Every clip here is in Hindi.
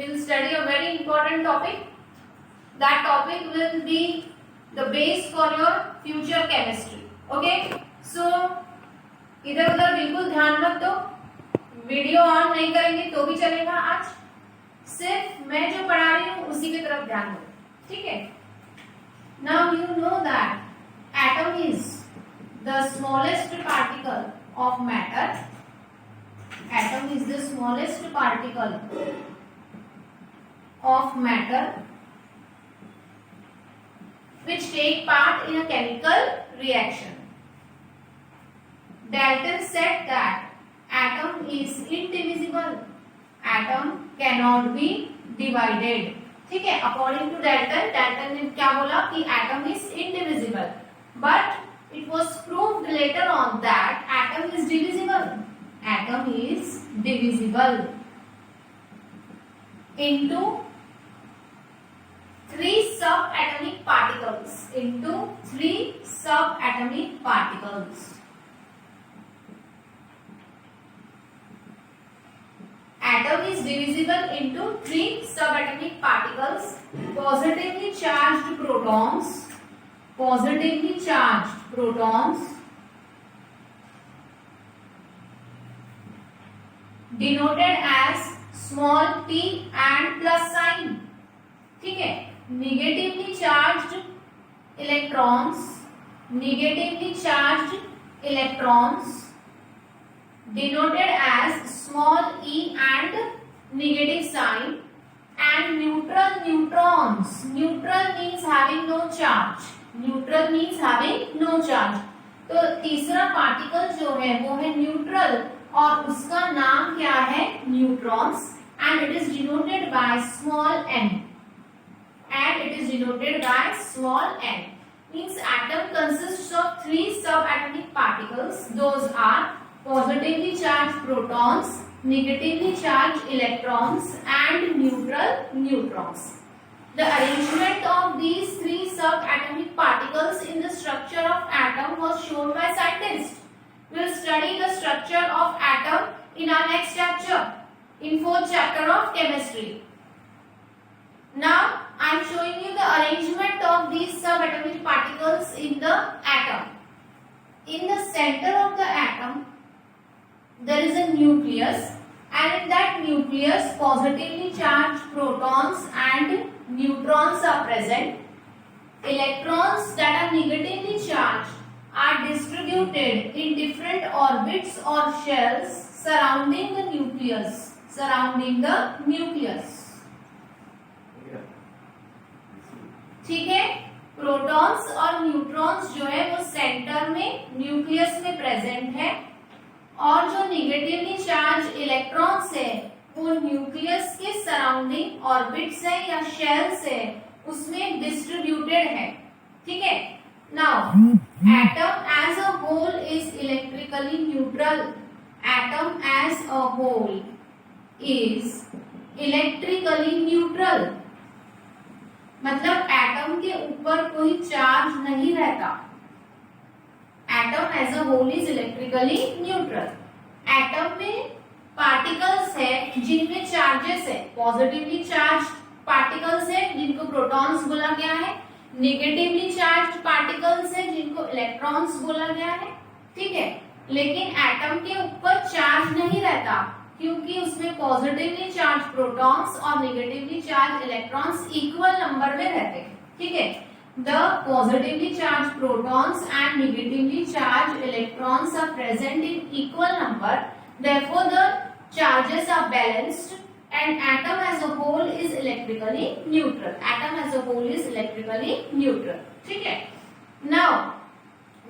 we'll study a very important topic. That topic will be the base for your future chemistry. Okay? So इधर उधर बिल्कुल ध्यान मत दो, वीडियो ऑन नहीं करेंगे तो भी चलेगा। आज सिर्फ मैं जो पढ़ा रही हूँ उसी की तरफ ध्यान दो, ठीक है? Now you know that atom is the smallest particle of matter. Atom is the smallest particle of matter which take part in a chemical reaction. Dalton said that atom is indivisible. Atom cannot be divided. ठीक है, अकॉर्डिंग टू डाल्टन ने क्या बोला कि atom is indivisible, but it was proved later on that atom is divisible. Atom is divisible into 3 subatomic particles. Into 3 subatomic particles. Atom is divisible into 3 subatomic particles. Positively charged protons, positively charged protons denoted as small p and plus sign. ठीक है, negatively charged electrons, negatively charged electrons denoted as small e and negative sign, and neutral neutrons. Neutral means having no charge. Neutral means having no charge. तो तीसरा पार्टिकल जो है वो है न्यूट्रल और उसका नाम क्या है? Neutrons. And it is denoted by small n. And it is denoted by small n. Means atom consists of 3 subatomic particles. Those are positively charged protons, negatively charged electrons, and neutral neutrons. The arrangement of these 3 subatomic particles in the structure of atom was shown by scientists. We will study the structure of atom in our next chapter, in 4th chapter of chemistry. Now I am showing you the arrangement of these subatomic particles in the atom. In the center of the atom there is a nucleus, and in that nucleus positively charged protons and neutrons are present. Electrons that are negatively charged are distributed in different orbits or shells surrounding the nucleus. Surrounding the nucleus. ठीक है, प्रोटॉन्स और न्यूट्रॉन्स जो है वो सेंटर में न्यूक्लियस में प्रेजेंट है, और जो निगेटिवली चार्ज इलेक्ट्रॉन्स है वो न्यूक्लियस के सराउंडिंग ऑर्बिट्स है या शेल्स है उसमें डिस्ट्रीब्यूटेड है. ठीक है. Now atom as a whole is electrically neutral. Atom as a whole is electrically neutral. मतलब एटम के ऊपर कोई चार्ज नहीं रहता. Atom as a whole is electrically neutral. Atom में पार्टिकल्स है जिनमें चार्जेस है. पॉजिटिवली चार्ज पार्टिकल्स है जिनको प्रोटॉन्स बोला गया है. नेगेटिवली चार्ज पार्टिकल्स है जिनको इलेक्ट्रॉन्स बोला गया है. ठीक है. लेकिन एटम के ऊपर चार्ज नहीं रहता क्योंकि उसमें पॉजिटिवली चार्ज प्रोटॉन्स और negatively charge electrons equal number में रहते हैं. ठीक है. The positively charge protons and negatively charge electrons are present in equal number. Therefore the charges are balanced and atom as a whole is electrically neutral. Atom as a whole is electrically neutral. ठीक है. नाउ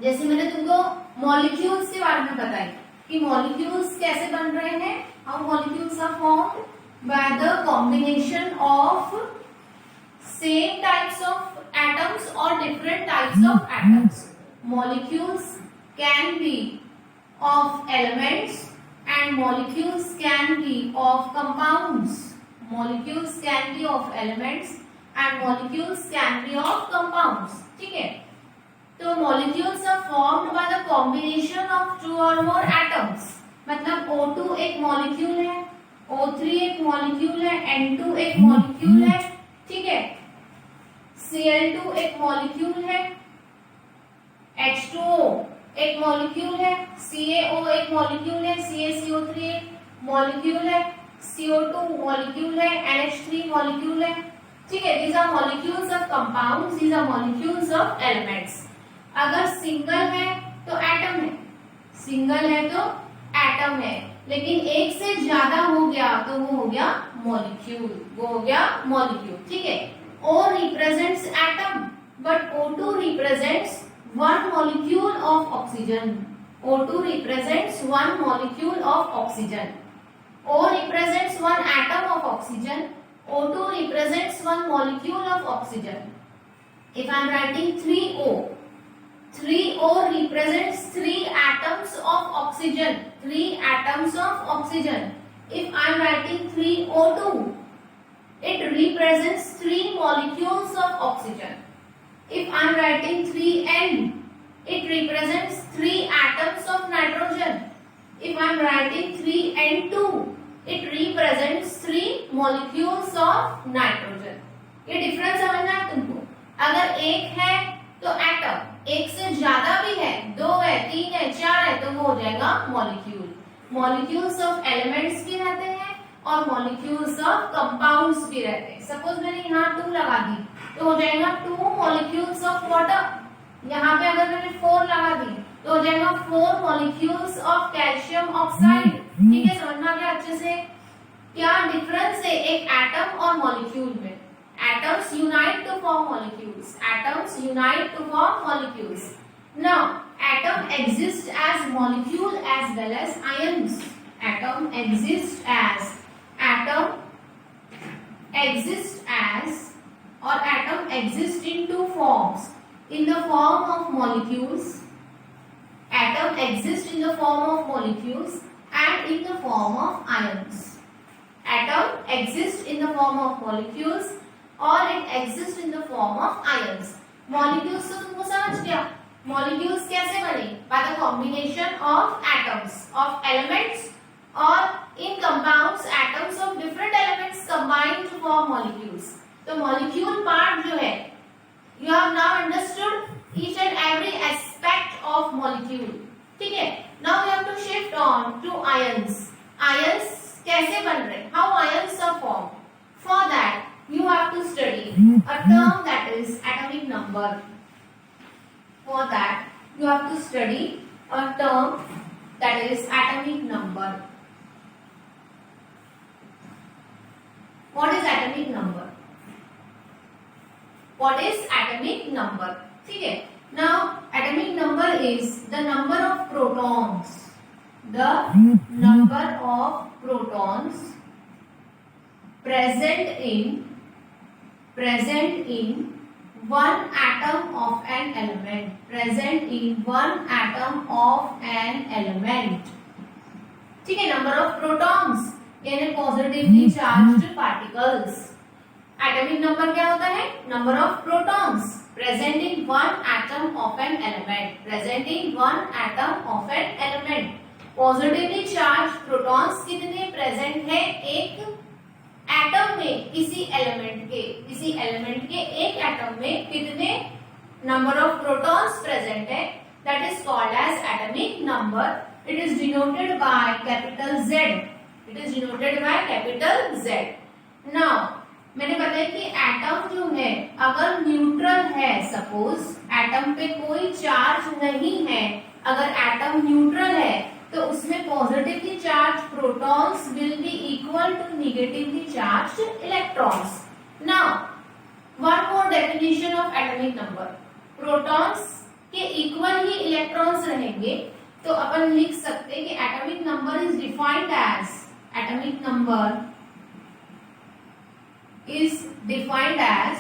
जैसे मैंने तुमको मॉलिक्यूल्स के बारे में बताई कि मॉलिक्यूल्स कैसे बन रहे हैं. How molecules are formed? By the combination of same types of atoms or different types of atoms. Molecules can be of elements and molecules can be of compounds. Molecules can be of elements and molecules can be of compounds. ठीक है. तो molecules are formed by the combination of 2 or more atoms. मतलब O2 एक मॉलिक्यूल है O3 एक मॉलिक्यूल है, N2 एक मॉलिक्यूल है, ठीक है, Cl2 एक मॉलिक्यूल है, H2O एक मॉलिक्यूल है, CaO एक मॉलिक्यूल है, CaCO3 एक मॉलिक्यूल है, CO2 मॉलिक्यूल है, NH3 मॉलिक्यूल है, ठीक है। these are molecules of compounds, these are molecules of elements। अगर सिंगल है तो एटम है, सिंगल है तो एटम है, लेकिन एक से ज्यादा हो गया तो वो हो गया मॉलिक्यूल, वो हो गया मॉलिक्यूल, ठीक है। O represents atom but O2 represents one molecule of oxygen। O2 represents one molecule of oxygen। O represents one atom of oxygen, O2 represents one molecule of oxygen। If I am writing 3O, 3O represents 3 atoms of oxygen, 3 atoms of oxygen। If I am writing 3O2, it represents 3 molecules of oxygen। If I am writing 3N, it represents 3 atoms of nitrogen। If I am writing 3N2, it represents 3 molecules of nitrogen। ये डिफरेंस समझना है तुमको। अगर एक है तो एटम, एक से ज्यादा भी है, 2 है, 3 है, 4 है, तो वो हो जाएगा मॉलिक्यूल। मॉलिक्यूल्स ऑफ एलिमेंट्स भी रहते हैं और मॉलिक्यूल्स ऑफ कंपाउंड्स भी रहते हैं। सपोज मैंने यहाँ 2 लगा दी तो हो जाएगा 2 मॉलिक्यूल्स ऑफ वाटर। यहाँ पे अगर मैंने 4 लगा दी तो हो जाएगा 4 मॉलिक्यूल्स ऑफ कैल्शियम ऑक्साइड। ठीक है, समझना क्या अच्छे से, क्या डिफरेंस है एक एटम और मॉलिक्यूल में। Atoms unite to form molecules, atoms unite to form molecules. Now atom exist as molecule as well as ions. Atom exist as, atom exist as, और atom exist in 2 forms, in the form of molecules। Atom exists in the form of molecules and in the form of ions। Atom exists in the form of molecules or it exists in the form of ions। Molecules तो तुमको समझ गया, molecules कैसे बने? By the combination of atoms of elements, or in compounds atoms of different elements combine to form molecules। तो molecule part जो है, you have now understood each and every aspect of molecule। ठीक है, now we have to shift on to ions। ions कैसे बन रहे, how ions are formed? For that you have to study a term that is atomic number। For that you have to study a term that is atomic number। What is atomic number? What is atomic number? ठीक है, now atomic number is the number of protons, the number of protons present in one atom of an element, present in one atom of an element। ठीक है, number of protons यानी positively charged particles। Atomic number क्या होता है? Number of protons present in one atom of an element, present in one atom of an element. Positively charge protons कितने प्रेजेंट है एक एटम में, किसी एलिमेंट के एक एटम में कितने नंबर ऑफ प्रोटॉन्स प्रेजेंट है, that is called as atomic number. It is denoted by capital Z। It is denoted by capital Z। Now मैंने बताया कि एटम जो है अगर न्यूट्रल है, सपोज एटम पे कोई चार्ज नहीं है, अगर एटम न्यूट्रल है तो उसमें positively charge protons will be equal to negatively charge electrons. Now one more definition of atomic number, protons के इक्वल ही इलेक्ट्रॉन्स रहेंगे तो अपन लिख सकते हैं कि atomic number is defined as, atomic number is defined as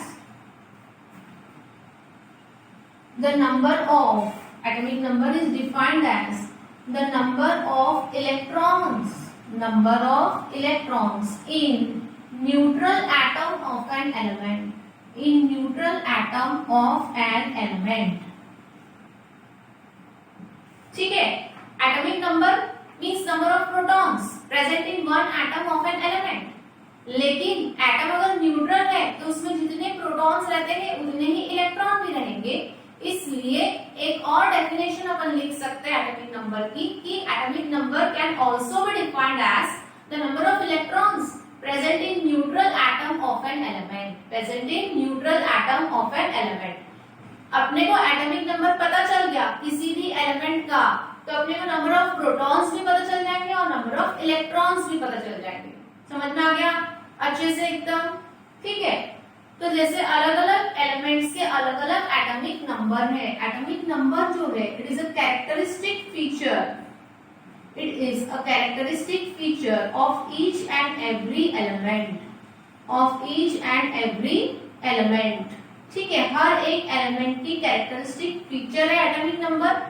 the number of, atomic number is defined as the number of electrons, number of electrons in neutral atom of an element, in neutral atom of an element। ठीक है, atomic number means number of protons, present in one atom of an element. लेकिन एटम अगर न्यूट्रल है तो उसमें जितने प्रोटॉन्स रहते हैं उतने ही इलेक्ट्रॉन भी रहेंगे। इसलिए एक और डेफिनेशन अपन लिख सकते हैं एटॉमिक नंबर की कि atomic number can also be defined as the number of electrons present in neutral atom of an element. Present in neutral atom of an element. अपने को एटॉमिक नंबर पता चल गया किसी भी एलिमेंट का, तो अपने को नंबर ऑफ प्रोटॉन्स भी पता चल जाएंगे और नंबर ऑफ इलेक्ट्रॉन्स भी पता चल जाएंगे। समझ में आ गया अच्छे से एकदम? ठीक है। तो जैसे अलग अलग एलिमेंट्स के अलग अलग एटॉमिक नंबर है। एटॉमिक नंबर जो है it is a characteristic feature, it is a characteristic feature of each and every element, of each and every element. ठीक है, हर एक एलिमेंट की कैरेक्टरिस्टिक फीचर है एटॉमिक नंबर।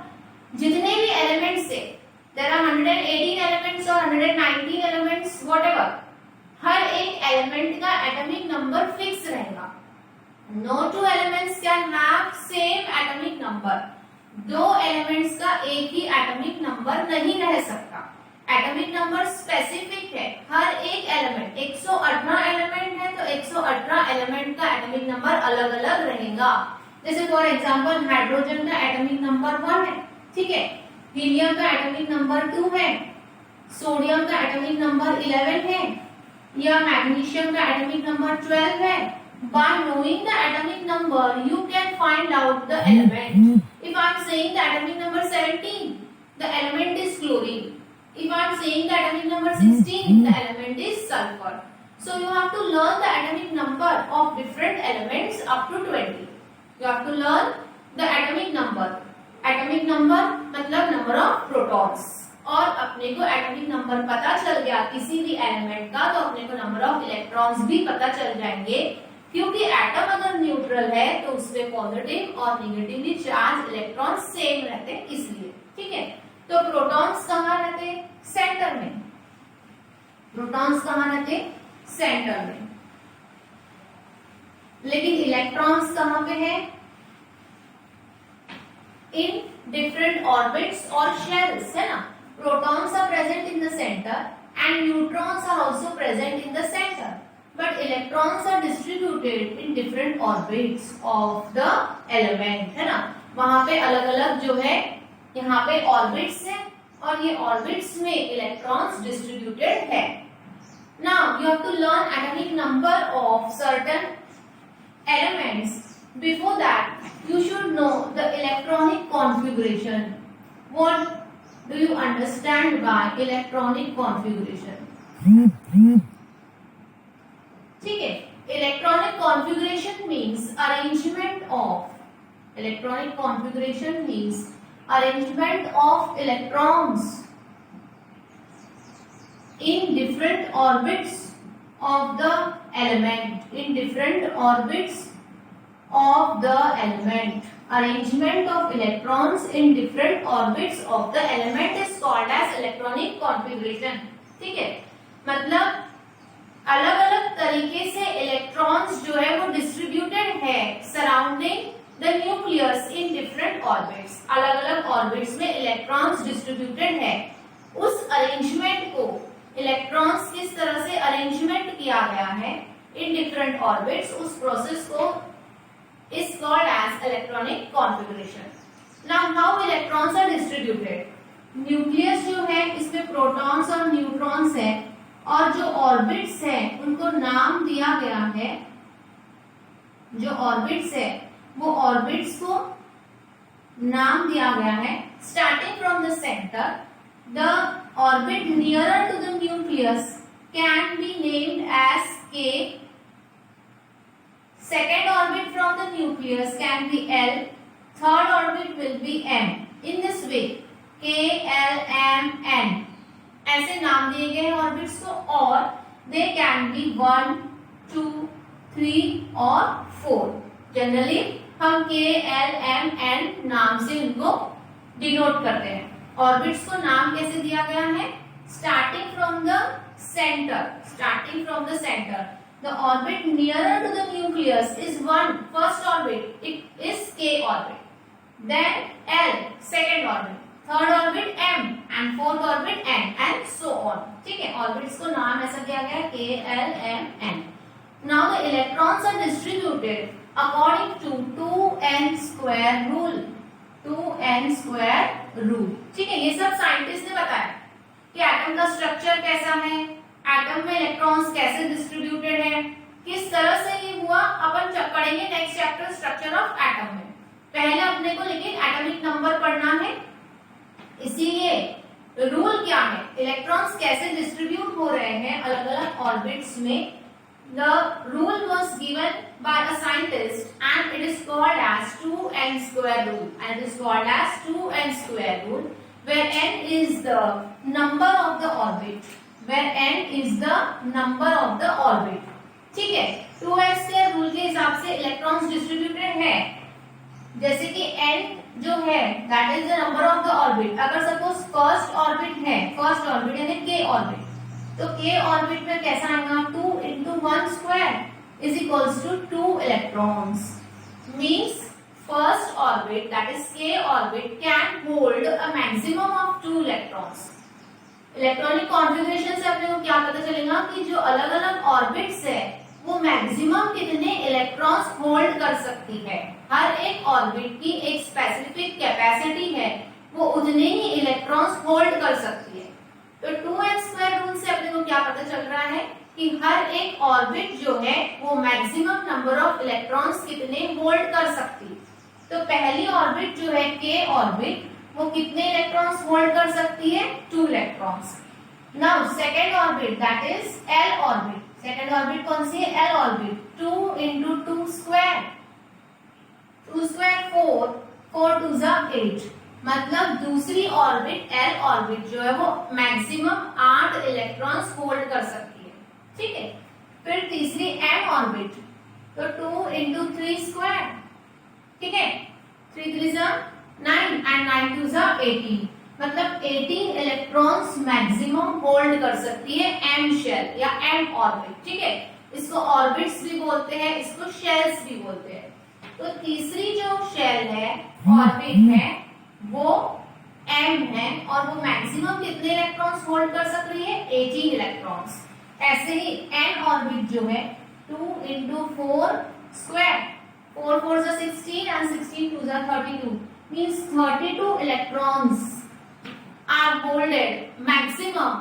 जितने भी एलिमेंट्स है, देयर आर 118 एलिमेंट्स और 119 एलिमेंट्स व्हाटएवर, हर एक एलिमेंट का एटॉमिक नंबर फिक्स रहेगा। No two elements can have same atomic number. दो एलिमेंट्स का एक ही एटॉमिक नंबर नहीं रह सकता। एटॉमिक नंबर स्पेसिफिक है। हर एक एलिमेंट 118 एलिमेंट है तो 118 एलिमेंट का एटॉमिक नंबर अलग अलग रहेगा। जैसे फॉर एग्जांपल हाइड्रोजन का एटॉमिक नंबर 1 है, ठीक है, हीलियम का एटॉमिक नंबर 2 है, सोडियम का एटॉमिक नंबर 11 है, या मैग्नीशियम का एटॉमिक नंबर 12 है। By knowing the atomic number, you can find out the element. If I am saying the atomic number 17, the element is chlorine. If I am saying the atomic number 16, the element is sulfur. So you have to learn the atomic number of different elements up to 20. You have to learn the atomic number. Atomic number मतलब number of protons. और अपने को एटॉमिक नंबर पता चल गया किसी भी एलिमेंट का, तो अपने को नंबर ऑफ इलेक्ट्रॉन्स भी पता चल जाएंगे। क्योंकि एटम अगर न्यूट्रल है तो उसमें पॉजिटिव और नेगेटिवली चार्ज इलेक्ट्रॉन सेम रहते हैं, इसलिए। ठीक है, तो प्रोटॉन्स कहाँ रहते हैं? सेंटर में। प्रोटॉन्स कहाँ रहते हैं? सेंटर में। लेकिन इलेक्ट्रॉन्स कहाँ पे है? इन डिफरेंट ऑर्बिट्स और शेल्स, है ना। Protons are present in the center and neutrons are also present in the center, but electrons are distributed in different orbits of the element, है ना। वहां पे अलग अलग जो है, यहाँ पे ऑर्बिट्स है और ये ऑर्बिट्स में इलेक्ट्रॉन्स डिस्ट्रीब्यूटेड है। Now you have to learn atomic number of certain elements. Before that, you should know the electronic configuration. What do you understand by electronic configuration? ठीक है, electronic configuration means arrangement of, electronic configuration means arrangement of electrons in different orbits of the element, in different orbits of the element. Arrangement of electrons in different orbits of the element is called as electronic configuration. ठीक है, मतलब अलग अलग तरीके से इलेक्ट्रॉन्स जो है वो डिस्ट्रीब्यूटेड है surrounding the nucleus in different orbits. अलग अलग ऑर्बिट्स में इलेक्ट्रॉन्स डिस्ट्रीब्यूटेड है। उस अरेंजमेंट को, इलेक्ट्रॉन्स किस तरह से अरेंजमेंट किया गया है इन डिफरेंट ऑर्बिट्स, उस प्रोसेस को is called as electronic configuration. Now how electrons are distributed? Nucleus जो है इसमें प्रोटॉन्स और न्यूट्रॉन्स है और जो ऑर्बिट्स है उनको नाम दिया गया है। जो ऑर्बिट्स है वो ऑर्बिट्स को नाम दिया गया है starting from the centre. The orbit nearer to the nucleus can be named as K. Second orbit from the nucleus can be L. Third orbit will be M. In this way, K, L, M, N ऐसे नाम दिए गए हैं ऑर्बिट्स को और they can be 1, 2, 3 और 4. जनरली हम K, L, M, N नाम से उनको डिनोट करते हैं। ऑर्बिट्स को नाम कैसे दिया गया है? Starting from the centre, starting from the centre. The orbit nearer to the nucleus is first orbit, it is K orbit. Then L, second orbit. Third orbit m and fourth orbit n and so on. ठीक है, ऑर्बिट्स को नाम ऐसा दिया गया है k l m n। Now the electrons are distributed according to 2n square rule. 2n square rule. ठीक है, ये सब साइंटिस्ट ने बताया कि एटम का स्ट्रक्चर कैसा है, एटम में इलेक्ट्रॉन्स कैसे डिस्ट्रीब्यूटेड है, किस तरह से ये हुआ, अपन पढ़ेंगे next chapter structure of atom में। पहले अपने को लेकिन एटॉमिक नंबर पढ़ना है, इसीलिए रूल क्या है, इलेक्ट्रॉन्स कैसे डिस्ट्रीब्यूट हो रहे हैं अलग अलग ऑर्बिट्स में। The rule was given by a scientist and it is called as 2n square rule, and it is called as 2n square rule, where n is the number of the orbit, where n is the number of the orbit। ठीक है, 2n square rule के हिसाब से इलेक्ट्रॉन्स डिस्ट्रीब्यूटेड है, जैसे कि n जो है that is the number of the orbit। अगर सपोज फर्स्ट ऑर्बिट है, फर्स्ट ऑर्बिट यानी k ऑर्बिट, तो k ऑर्बिट में कैसा आएगा, 2 into 1 square is equals to 2 electrons, means first orbit that is k orbit can hold a maximum of 2 electrons। Electronic configuration से अपने को क्या पता चलेगा कि जो अलग अलग ऑर्बिट्स है वो मैक्सिमम कितने इलेक्ट्रॉन्स होल्ड कर सकती है। हर एक ऑर्बिट की एक स्पेसिफिक कैपेसिटी है, वो उतने ही इलेक्ट्रॉन्स होल्ड कर सकती है। तो 2n स्क्वायर रूल से अपने को क्या पता चल रहा है कि हर एक ऑर्बिट जो है वो मैक्सिमम नंबर ऑफ इलेक्ट्रॉन्स कितने होल्ड कर सकती है। तो पहली ऑर्बिट जो है k ऑर्बिट, वो कितने इलेक्ट्रॉन्स होल्ड कर सकती है, 2 electrons. Now second orbit that is l orbit. Second orbit कौन सी है, l orbit. 2 into 2 square, 2 square 4, 4 2 जा 8, मतलब दूसरी ऑर्बिट l ऑर्बिट जो है वो मैक्सिमम 8 इलेक्ट्रॉन्स होल्ड कर सकती है। ठीक है, फिर तीसरी m ऑर्बिट, तो 2 into 3 स्क्वायर, ठीक है, 3 3 जा 9 एंड 9 2 जा 18, मतलब 18 इलेक्ट्रॉन्स मैक्सिमम होल्ड कर सकती है m शेल या m ऑर्बिट। ठीक है, इसको ऑर्बिट्स भी बोलते हैं, इसको शेल्स भी बोलते हैं। तो तीसरी जो शेल है, ऑर्बिट है, वो m है और वो मैक्सिमम कितने इलेक्ट्रॉन्स होल्ड कर सक रही है, 18 इलेक्ट्रॉन्स। ऐसे ही n ऑर्बिट जो है 2 into 4 स्क्वायर, 4 4 जा 16 and 16 2 जा 32, means 32 electrons are holded maximum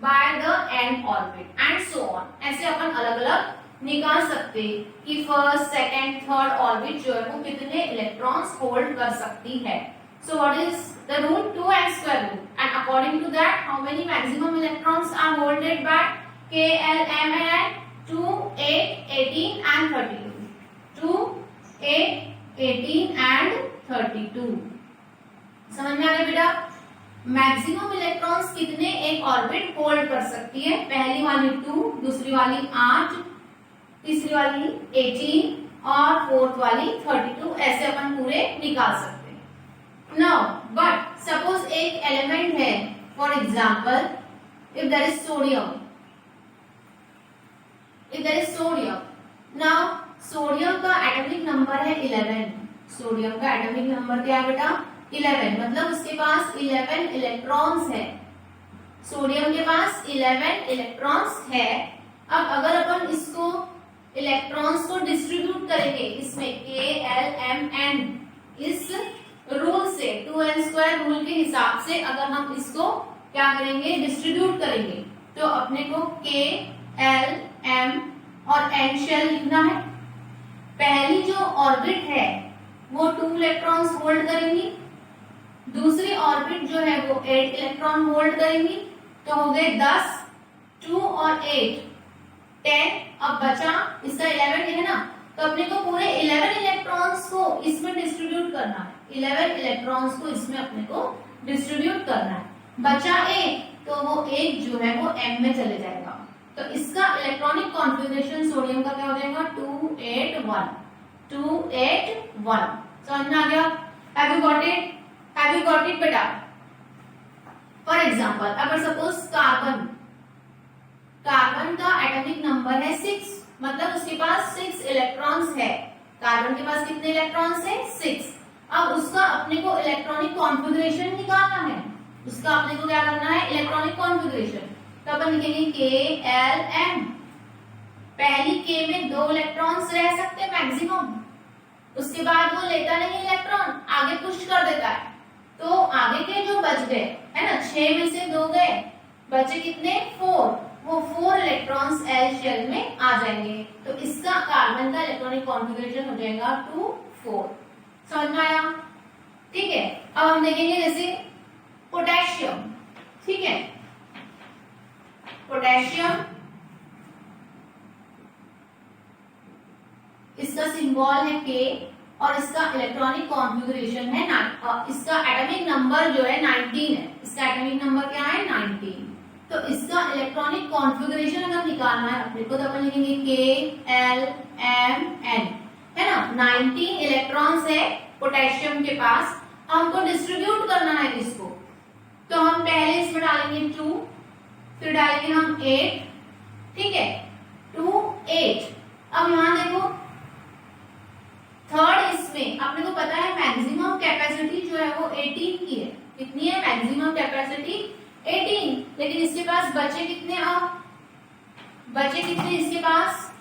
by the n orbit and so on। ऐसे अपन अलग अलग निकाल सकते कि फर्स्ट सेकेंड थर्ड ऑर्बिट जो है वो कितने इलेक्ट्रॉन्स होल्ड कर सकती है। So what is the rule, 2n square rule, and according to that how many maximum electrons are holded by k l m and n, 2 8 18 and 32, 2 8 18 and 32। समझ में आ गया बेटा, मैक्सिमम इलेक्ट्रॉन्स कितने एक ऑर्बिट होल्ड कर सकती है, पहली वाली 2, दूसरी वाली 8, तीसरी वाली 18 और फोर्थ वाली 32। ऐसे अपन पूरे निकाल सकते हैं। Now, but suppose एक एलिमेंट है, for example, if there is sodium, now sodium का एटॉमिक नंबर है 11। सोडियम का एटॉमिक नंबर क्या है बेटा, 11, मतलब उसके पास 11 इलेक्ट्रॉन्स है। सोडियम के पास 11 इलेक्ट्रॉन्स है। अब अगर अपन इसको इलेक्ट्रॉन्स को डिस्ट्रीब्यूट करेंगे इसमें k l m n, इस रूल से 2n स्क्वायर रूल के हिसाब से अगर हम इसको क्या करेंगे, डिस्ट्रीब्यूट करेंगे, तो अपने को k l m और n शेल लिखना है। पहली जो ऑर्बिट है वो 2 इलेक्ट्रॉन्स होल्ड करेंगी, दूसरी ऑर्बिट जो है वो 8 इलेक्ट्रॉन होल्ड करेंगी, तो हो गए 10, 2 और 8 10। अब बचा इसका 11 है ना, तो अपने को पूरे 11 इलेक्ट्रॉन्स को इसमें डिस्ट्रीब्यूट करना है। 11 इलेक्ट्रॉन्स को इसमें अपने को डिस्ट्रीब्यूट करना है। बचा एक, तो वो एक जो है वो m में चले जाएगा। तो इसका इलेक्ट्रॉनिक कॉन्फ़िगरेशन सोडियम का क्या हो जाएगा, 2 8 1, 2 8 1। समझ में आ गया? Have you got it? Have you got it बेटा? फॉर एग्जाम्पल, अगर सपोज कार्बन का एटॉमिक नंबर है 6, मतलब उसके पास 6 इलेक्ट्रॉन्स है। कार्बन के पास कितने इलेक्ट्रॉन्स है, 6। अब उसका अपने को इलेक्ट्रॉनिक कॉन्फ़िगरेशन निकालना है, उसका अपने को क्या करना है, इलेक्ट्रॉनिक कॉन्फ़िगरेशन। तो अपन लिखेंगे KLM। पहली K में 2 इलेक्ट्रॉन्स रह सकते हैं मैक्सिमम, उसके बाद वो लेता नहीं इलेक्ट्रॉन, आगे पुश कर देता है। तो आगे के जो बच गए है ना, 6 में से 2 गए, बचे कितने, 4। वो 4 इलेक्ट्रॉन्स L शेल में आ जाएंगे। तो इसका कार्बन का इलेक्ट्रॉनिक कॉन्फ़िगरेशन हो जाएगा 2 4। समझ में आया? ठीक है। अब हम देखेंगे जैसे पोटेशियम। ठीक है, पोटेशियम, इसका सिंबल है K और इसका इलेक्ट्रॉनिक कॉन्फ़िगरेशन है इसका एटॉमिक नंबर जो है 19 है। इसका एटॉमिक नंबर क्या है, 19। तो इसका इलेक्ट्रॉनिक कॉन्फ़िगरेशन अगर निकालना है अपने को, तो अपन लिखेंगे KLMN, है ना। 19 इलेक्ट्रॉन्स है पोटेशियम के पास, हमको डिस्ट्रीब्यूट करना है इसको। तो हम पहले इसमें डालेंगे 2, फिर डालेंगे हम 8। ठीक है, 2 8। अब यहां देखो थर्ड, इसमें अपने को पता है मैक्सिमम कैपेसिटी जो है वो 18 की है। कितनी है मैक्सिमम कैपेसिटी, 18। लेकिन इसके पास बचे कितने, अब बचे कितने इसके पास,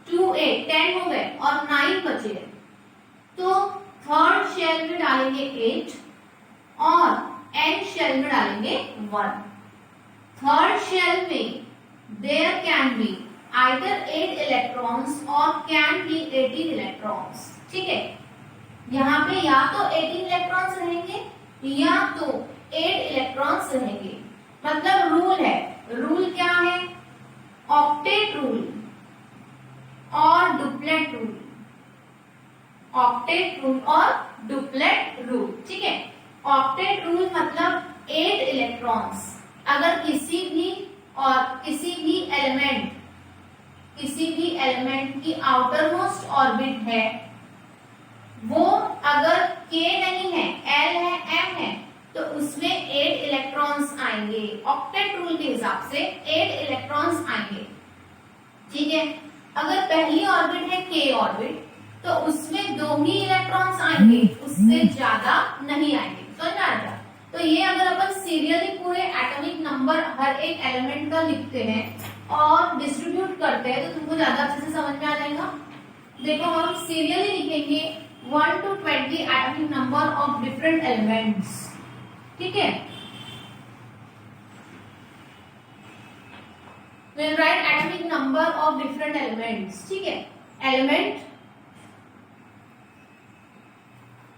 2 8 10 हो गए और 9 बचे। तो थर्ड शेल में डालेंगे 8 और एन शेल में डालेंगे 1। थर्ड शेल में there can be either 8 electrons or can be 18 electrons. ठीक है, यहाँ पे या तो 18 इलेक्ट्रॉन्स रहेंगे या तो 8 इलेक्ट्रॉन्स रहेंगे। मतलब रूल है, रूल क्या है, ऑक्टेट रूल और डुप्लेट रूल। ऑक्टेट रूल और डुप्लेट रूल। ठीक है, ऑक्टेट रूल मतलब 8 इलेक्ट्रॉन्स अगर किसी भी एलिमेंट की आउटर मोस्ट ऑर्बिट है, वो अगर K नहीं है, L है, M है, तो उसमें 8 इलेक्ट्रॉन्स आएंगे। ऑक्टेट रूल के हिसाब से 8 इलेक्ट्रॉन्स आएंगे। ठीक है, अगर पहली ऑर्बिट है K ऑर्बिट, तो उसमें 2 ही इलेक्ट्रॉन्स आएंगे, उससे ज्यादा नहीं आएंगे। समझ में आया? तो ये अगर अपन सीरियली पूरे एटॉमिक नंबर हर एक एलिमेंट का लिखते हैं और डिस्ट्रीब्यूट करते हैं, तो तुमको ज्यादा अच्छे से समझ में आ जाएगा। देखो हम सीरियली लिखेंगे 1 to 20 atomic number of different elements. ठीक है, we'll write atomic number of different elements. ठीक है, element,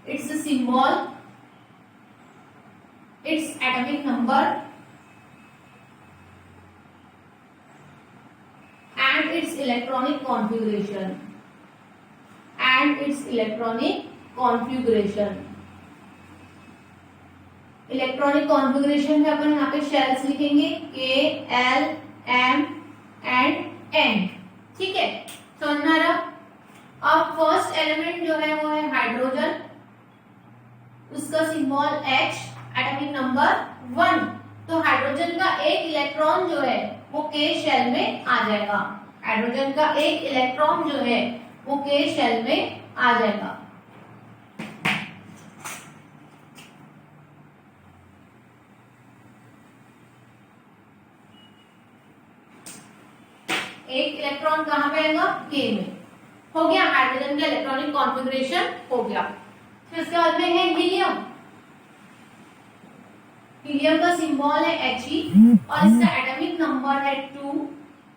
its a symbol, its atomic number and its electronic configuration electronic configuration में अपन यहाँ पे शेल्स लिखेंगे K L M and N। ठीक है, समझ में आ रहा? अब फर्स्ट एलिमेंट जो है वो है हाइड्रोजन, उसका सिंबल H, एटॉमिक नंबर 1। तो हाइड्रोजन का एक इलेक्ट्रॉन जो है वो K शेल में आ जाएगा। हाइड्रोजन का एक इलेक्ट्रॉन जो है वो K शेल में आ जाएगा। एक इलेक्ट्रॉन कहां पे आएगा, K में। हो गया, हाइड्रोजन का इलेक्ट्रॉनिक कॉन्फ़िगरेशन हो गया। फिर उसके बाद में है हीलियम। हीलियम का सिंबल है He और इसका एटॉमिक नंबर है 2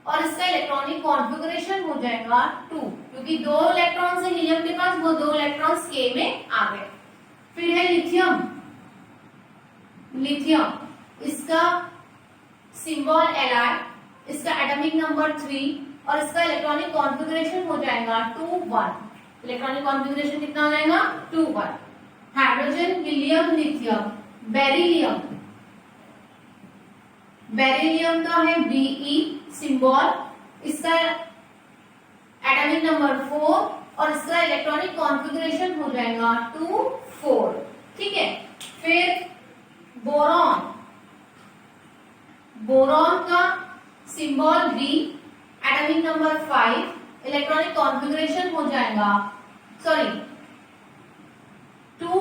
और इसका इलेक्ट्रॉनिक कॉन्फ़िगरेशन हो जाएगा 2, क्योंकि 2 इलेक्ट्रॉन्स है हीलियम के पास, वो 2 इलेक्ट्रॉन्स K में आ गए। फिर है लिथियम। इसका सिंबल Li, इसका एटॉमिक नंबर 3 और इसका इलेक्ट्रॉनिक कॉन्फ़िगरेशन हो जाएगा 2 1। इलेक्ट्रॉनिक कॉन्फ़िगरेशन कितना हो जाएगा, 2 1। Hydrogen, helium, lithium. बेरिलियम का है Be सिंबल, इसका एटॉमिक नंबर 4 और इसका इलेक्ट्रॉनिक कॉन्फ़िगरेशन हो जाएगा 2 4। ठीक है, फिर बोरॉन का symbol B, atomic number 5, electronic configuration हो जाएगा 2 2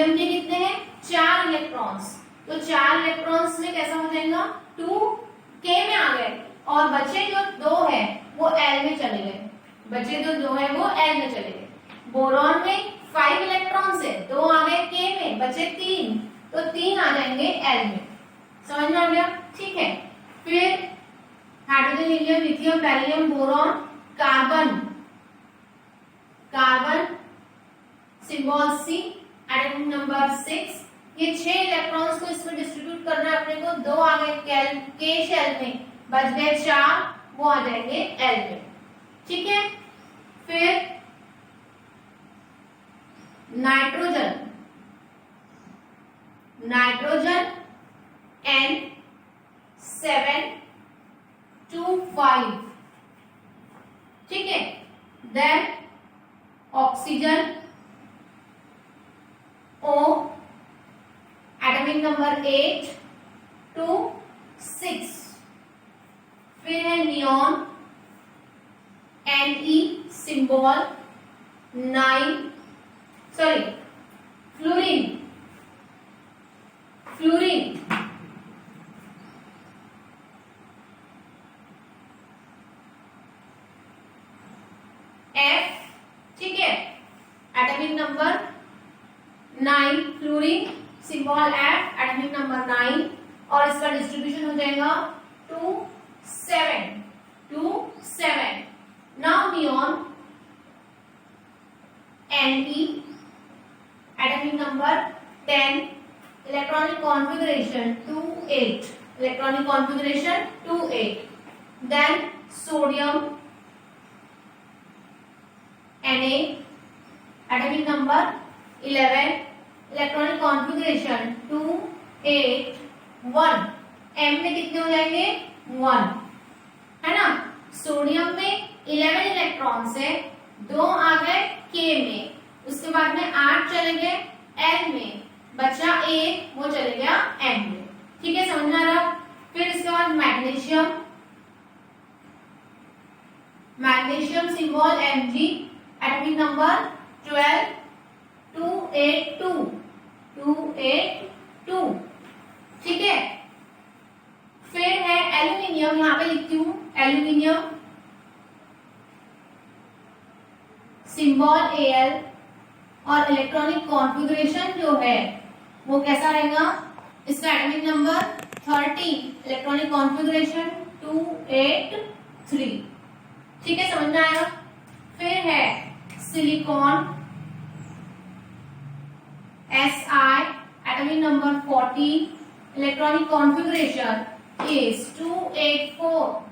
हीलियम के कितने हैं? 4 इलेक्ट्रॉन्स। तो 4 इलेक्ट्रॉन्स में कैसा हो जाएगा? 2k में आ गए और बचे जो 2 है वो l में चले गए। बचे जो 2 है वो l में चले गए। बोरॉन में 5 इलेक्ट्रॉन्स है, 2 आ गए k में, बचे 3, तो 3 आ जाएंगे l में। समझ में आ गया? ठीक है। फिर hydrogen, helium, lithium, beryllium, boron, carbon, carbon symbol C, atomic number 6। ये 6 इलेक्ट्रॉन्स को इसमें डिस्ट्रीब्यूट करना है अपने को। 2 आ गए k शेल में, बच गए 4, वो आ जाएंगे l में। ठीक है। फिर नाइट्रोजन, नाइट्रोजन N725, ठीक है। Then oxygen O, atomic number 8 to 6। फिर है neon, Ne symbol 9, sorry fluorine, fluorine F, ठीक है, atomic number 9, fluorine symbol F, atomic number 9, और इसका डिस्ट्रीब्यूशन हो जाएगा 2 7। Now neon Ne, atomic number 10, electronic configuration 2 8, electronic configuration 2 8। Then sodium Na, atomic number 11, electronic configuration 2 8 1। M में कितने हो जाएंगे? 1, है ना। सोडियम में 11 इलेक्ट्रॉन्स है, 2 आ गए K में, उसके बाद में 8 चले गए L में, बचा 1, वो चले गया M में। ठीक है, समझ में आ रहा? फिर इसके बाद magnesium, magnesium symbol Mg, atomic number 12 282, 282, ठीक है। फिर है एल्यूमिनियम, यहाँ पे लिखती हूँ एल्यूमिनियम सिंबल Al, और इलेक्ट्रॉनिक कॉन्फ़िगरेशन जो है वो कैसा रहेगा? इसका एटॉमिक नंबर 30, इलेक्ट्रॉनिक कॉन्फ़िगरेशन 283। ठीक है, समझ में आया? फिर है silicon Si, atomic number 40, electronic configuration is 284,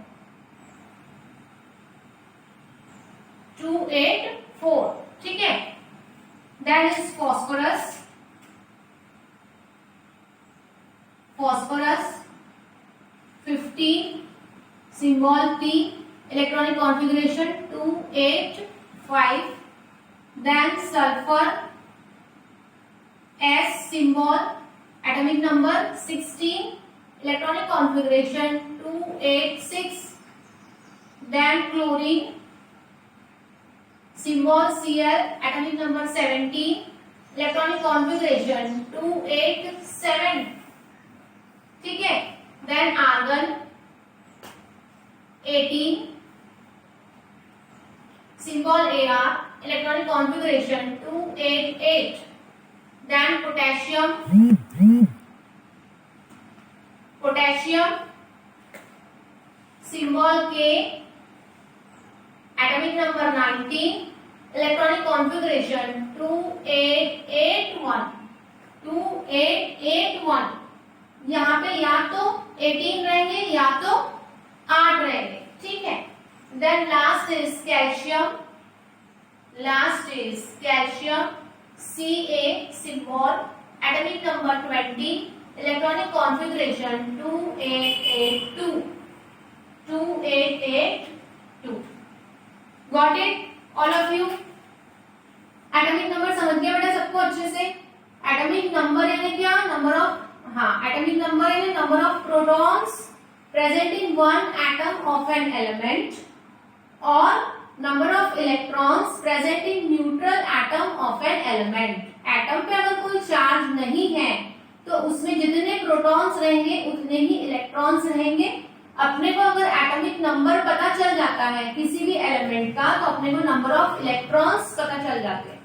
284, ठीक है। Then is phosphorus, phosphorus 15, symbol P, electronic configuration 285. Then sulfur S symbol, atomic number 16, electronic configuration 286. Then chlorine symbol Cl, atomic number 17, electronic configuration 287. ठीक है। Then argon 18, symbol Ar, electronic configuration 288. Then potassium, potassium symbol K, atomic number 19, electronic configuration 2881, 2881. यहाँ पे या तो 18 रहेंगे या तो 8 रहेंगे, ठीक है। Then last is calcium, last is calcium Ca symbol, atomic number 20, electronic configuration 2882, 2882. Got it all of you? Atomic number समझ गया बेटा सबको अच्छे से? एटॉमिक नंबर यानी क्या? नंबर ऑफ, हाँ, एटॉमिक नंबर यानी number of protons present in one atom of an element, और number of electrons present in neutral atom of an element. Atom पे अगर कोई चार्ज नहीं है तो उसमें जितने प्रोटॉन्स रहेंगे उतने ही इलेक्ट्रॉन्स रहेंगे। अपने को अगर एटॉमिक नंबर पता चल जाता है किसी भी एलिमेंट का तो अपने को नंबर ऑफ इलेक्ट्रॉन्स पता चल जाते हैं।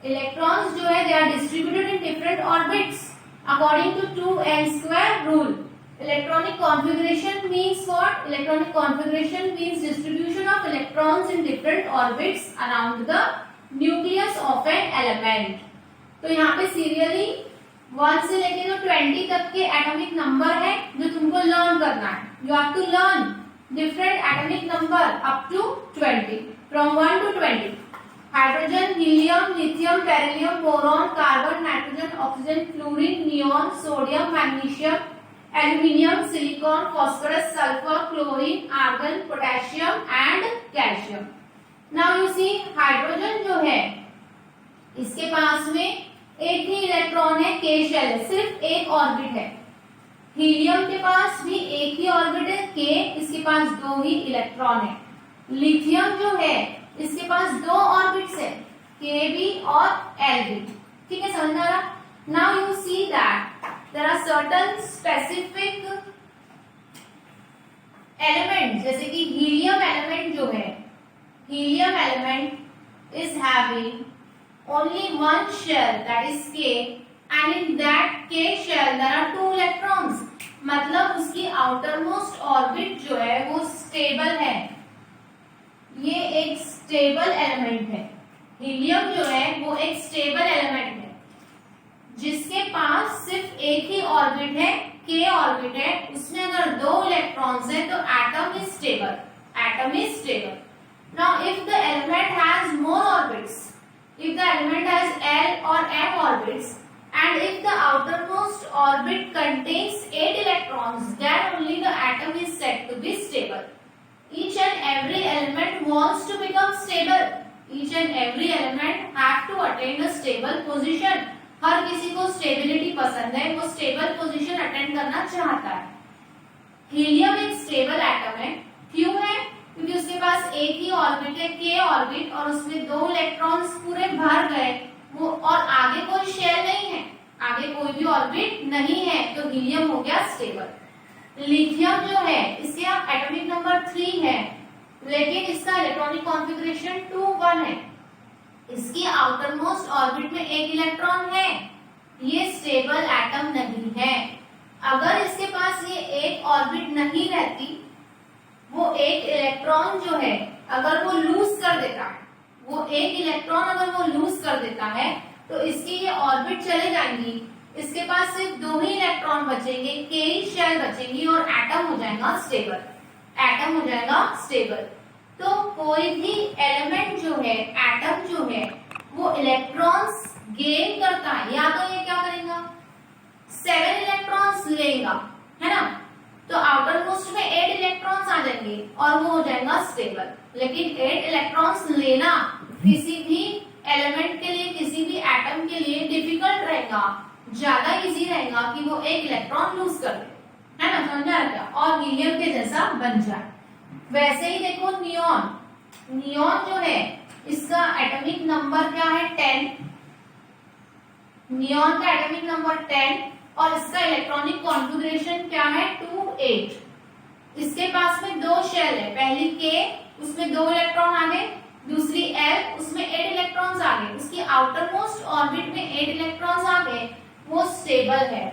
इलेक्ट्रॉन्स जो है they are distributed in different orbits according to 2n² rule. Electronic configuration means what? Electronic configuration means distribution of electrons in different orbits around the nucleus of an element. तो यहाँ पे सीरियली 1 से लेके जो 20 तक के एटॉमिक नंबर है जो तुमको लर्न करना है। You have to learn different atomic number up to 20 from 1 to 20. Hydrogen, helium, lithium, beryllium, boron, carbon, nitrogen, oxygen, fluorine, neon, sodium, magnesium, aluminium, silicon, phosphorus, sulphur, chlorine, argon, potassium and calcium. Now you see hydrogen जो है इसके पास में एक ही इलेक्ट्रॉन है, k शेल है, सिर्फ एक ऑर्बिट है। हीलियम के पास भी एक ही ऑर्बिट है k, इसके पास 2 ही इलेक्ट्रॉन है। लिथियम जो है इसके पास 2 ऑर्बिट्स है, kb और lb। ठीक है, समझ आ रहा? Now you see that there are certain specific elements जैसे कि हीलियम एलिमेंट जो है, helium element is having only one shell that is K and in that K shell there are 2 electrons। मतलब उसकी आउटर मोस्ट ऑर्बिट जो है वो स्टेबल है। ये एक स्टेबल एलिमेंट है। हीलियम जो है वो एक स्टेबल एलिमेंट है जिसके पास सिर्फ एक ही ऑर्बिट है, k ऑर्बिट है। उसमें अगर 2 इलेक्ट्रॉन्स हैं तो atom is stable. Atom is stable. Now if the element has more orbits, if the element has l और m orbits and if the outermost orbit contains 8 electrons, then only the atom is said to be stable. Each and every element wants to become stable. Each and every element have to attain a stable position. हर किसी को स्टेबिलिटी पसंद है, वो स्टेबल पोजीशन अटेंड करना चाहता है। हीलियम एक स्टेबल एटम है। क्यों है? क्योंकि उसके पास एक ही ऑर्बिट है, k ऑर्बिट, और उसमें 2 इलेक्ट्रॉन्स पूरे भर गए वो, और आगे कोई शेल नहीं है, आगे कोई भी ऑर्बिट नहीं है, तो हीलियम हो गया स्टेबल। लिथियम जो है इसके एटॉमिक नंबर 3 है, लेकिन इसका इलेक्ट्रॉनिक कॉन्फ़िगरेशन 2 1 है। इसकी आउटर मोस्ट ऑर्बिट में एक इलेक्ट्रॉन है, ये स्टेबल एटम नहीं है। अगर इसके पास ये एक ऑर्बिट नहीं रहती, वो एक इलेक्ट्रॉन जो है अगर वो लूज कर देता है, वो एक इलेक्ट्रॉन अगर वो लूज कर देता है तो इसकी ये ऑर्बिट चले जाएंगी, इसके पास सिर्फ 2 ही इलेक्ट्रॉन बचेंगे, k ही शेल बचेंगी और एटम हो जाएगा स्टेबल। एटम हो जाएगा स्टेबल। तो कोई भी एलिमेंट जो है, एटम जो है, वो इलेक्ट्रॉन्स गेन करता है, या तो ये क्या करेगा 7 इलेक्ट्रॉन्स लेगा, है ना, तो आउटर मोस्ट में 8 इलेक्ट्रॉन्स आ जाएंगे और वो हो जाएगा स्टेबल। लेकिन 8 इलेक्ट्रॉन्स लेना किसी भी एलिमेंट के लिए, किसी भी एटम के लिए डिफिकल्ट रहेगा, ज्यादा इजी रहेगा कि वो एक इलेक्ट्रॉन लूज कर दे, है ना, समझा क्या, और हीलियम के जैसा बन जाए। वैसे ही देखो नियॉन, नियॉन जो है इसका एटॉमिक नंबर क्या है 10, नियॉन का एटॉमिक नंबर 10 और इसका इलेक्ट्रॉनिक कॉन्फ़िगरेशन क्या है 2 8। इसके पास में 2 शेल है, पहली k उसमें 2 इलेक्ट्रॉन आ गए, दूसरी l उसमें 8 इलेक्ट्रॉन्स आ गए, उसकी आउटर मोस्ट ऑर्बिट में 8 इलेक्ट्रॉन्स आ गए, वो स्टेबल है,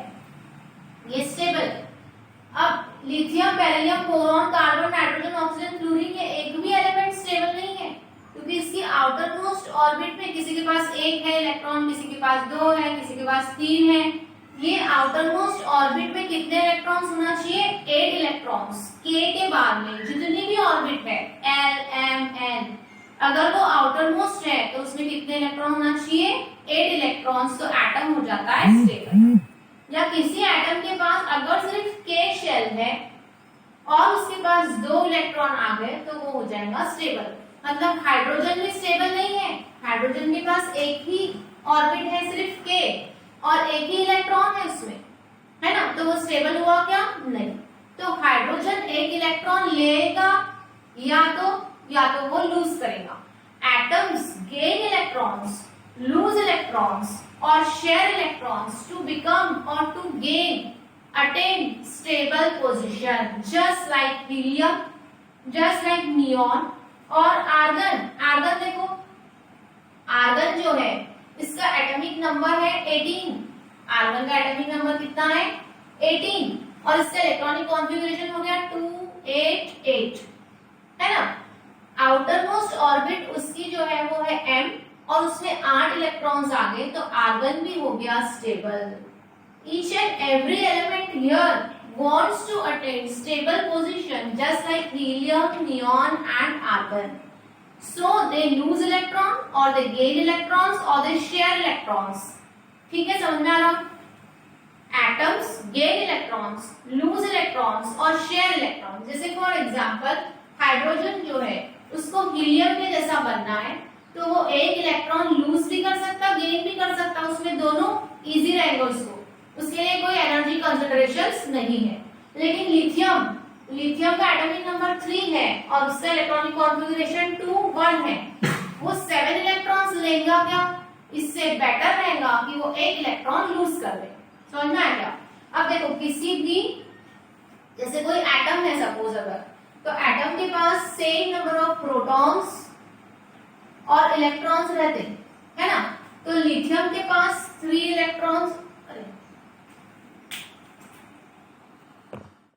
ये स्टेबल। अब lithium, beryllium, boron, carbon, nitrogen, oxygen, fluorine, ये एक भी एलिमेंट स्टेबल नहीं है, क्योंकि इसकी आउटर मोस्ट ऑर्बिट में किसी के पास 1 है इलेक्ट्रॉन, किसी के पास 2 है, किसी के पास 3 है। ये आउटर मोस्ट ऑर्बिट में कितने इलेक्ट्रॉन्स होना चाहिए 8 इलेक्ट्रॉन्स, k के बाद में जितनी भी ऑर्बिट है l m n, अगर वो आउटर मोस्ट है तो उसमें कितने इलेक्ट्रॉन होना चाहिए 8 इलेक्ट्रॉन्स, तो एटम हो जाता है स्टेबल। या किसी एटम के पास अगर सिर्फ k शेल है और उसके पास 2 इलेक्ट्रॉन आ गए तो वो हो जाएगा स्टेबल। मतलब हाइड्रोजन भी स्टेबल नहीं है, हाइड्रोजन के पास एक ही ऑर्बिट है सिर्फ k और एक ही इलेक्ट्रॉन है उसमें, है ना, तो वो स्टेबल हुआ क्या? नहीं। तो हाइड्रोजन एक इलेक्ट्रॉन लेगा या तो या तो वो लूज करेगा। Atoms gain electrons, lose electrons और शेयर इलेक्ट्रॉन्स टू बिकम और to gain attain stable position, just like helium, just like neon और आर्गन। आर्गन देखो, आर्गन जो है इसका एटॉमिक नंबर है 18। आर्गन का एटॉमिक नंबर कितना है? 18 और इसका इलेक्ट्रॉनिक कॉन्फ़िगरेशन हो गया 288, है ना। आउटर मोस्ट ऑर्बिट उसकी जो है वो है m और उसमें 8 इलेक्ट्रॉन्स आ गए, तो आर्गन भी हो गया stable. Each and every element here wants to attain stable position just like helium, neon and argon. So they lose electron or they gain electrons or they share electrons. ठीक है, समझ में आ रहा? Atoms gain electrons, lose electrons और share electrons. जैसे फॉर एग्जाम्पल हाइड्रोजन जो है उसको हीलियम के जैसा बनना है, तो वो एक इलेक्ट्रॉन लूज भी कर सकता, गेन भी कर सकता, उसमें दोनों इजी रहेगा उसको, उसके लिए कोई एनर्जी कंसिडरेशंस नहीं है। लेकिन लिथियम, लिथियम का एटॉमिक नंबर 3 है और उसका इलेक्ट्रॉनिक कॉन्फ़िगरेशन 2 1 है, वो 7 इलेक्ट्रॉन्स लेगा क्या? इससे बेटर रहेगा कि वो एक इलेक्ट्रॉन लूज कर दे। समझ में आया क्या? अब देखो किसी भी, जैसे कोई एटम है सपोज अगर, तो एटम के पास सेम नंबर ऑफ प्रोटॉन्स और इलेक्ट्रॉन्स रहते हैं, है ना। तो लिथियम के पास 3 इलेक्ट्रॉन्स